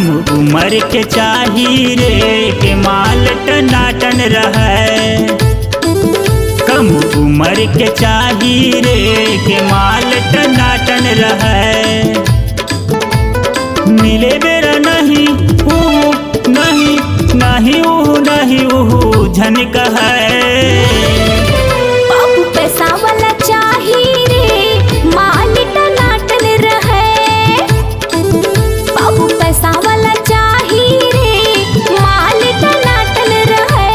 कम उम्र के चाही रे के माल टनाटन रहे। कम उम्र के चाही रे के माल टनाटन रहे। मिले बेरा नहीं नहीं नहीं नहीं झनक है। बाबू पैसा वाला चाही रे माल टनाटन रहे। बाबू पैसा वाला चाही रे माल टनाटन रहे।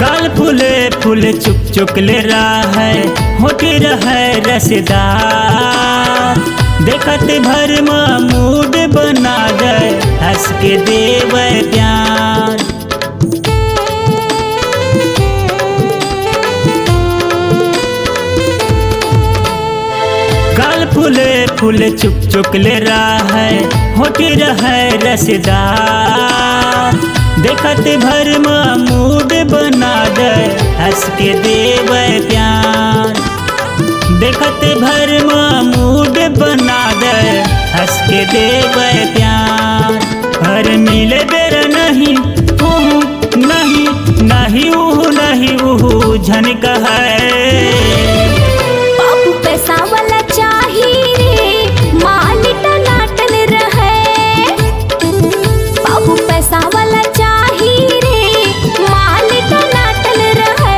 गाल फूले फूले चुक चुक ले रहा है। होती रहे रसदार देखते भर मूड बना गए। हंस के देवे प्यार। गाल फूले फूले चुक चुक ले रहा है। होती रहे रसदार देखते भर मूड बना गए। हंस के देवे प्यार। देखते भर मूड बना गए। हंस के देवे प्यार। हर मिले बेर नहीं नहीं नहीं झनक है। बाबू पैसा वाला चाही रे माल टनाटन रहे। बाबू पैसा वाला चाही रे माल टनाटन रहे।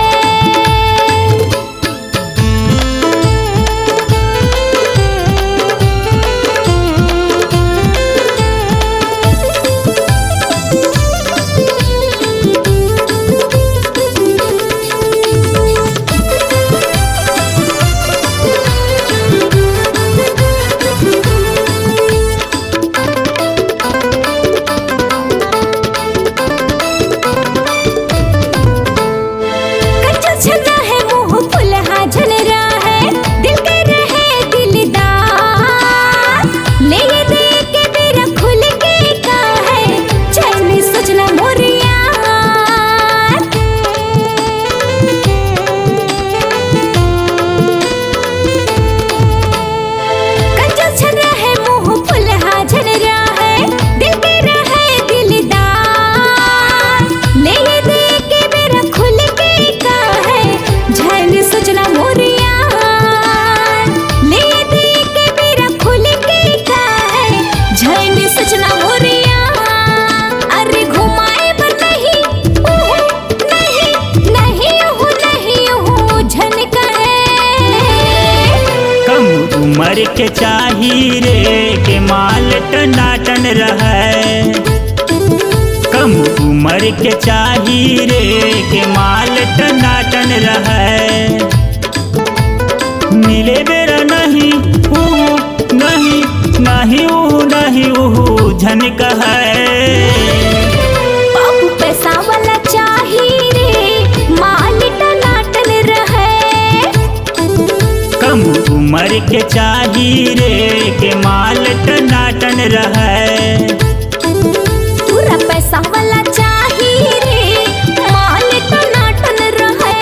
उम्र के चाही रे के माल टनाटन रहे। कम उम्र के चाही रे के माल टनाटन रहे। मिले बेरा नहीं नहीं नहीं नहीं झनक है। बाबू पैसा वाला चाही रे माल टनाटन रहे। कम उम्र के चाही रे के माल टनाटन रहे। पूरा पैसा वाला चाही रे माल टनाटन रहे।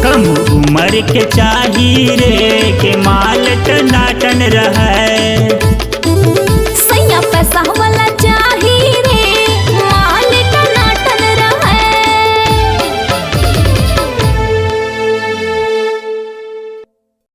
कम उम्र के चाही रे के माल टनाटन रहे।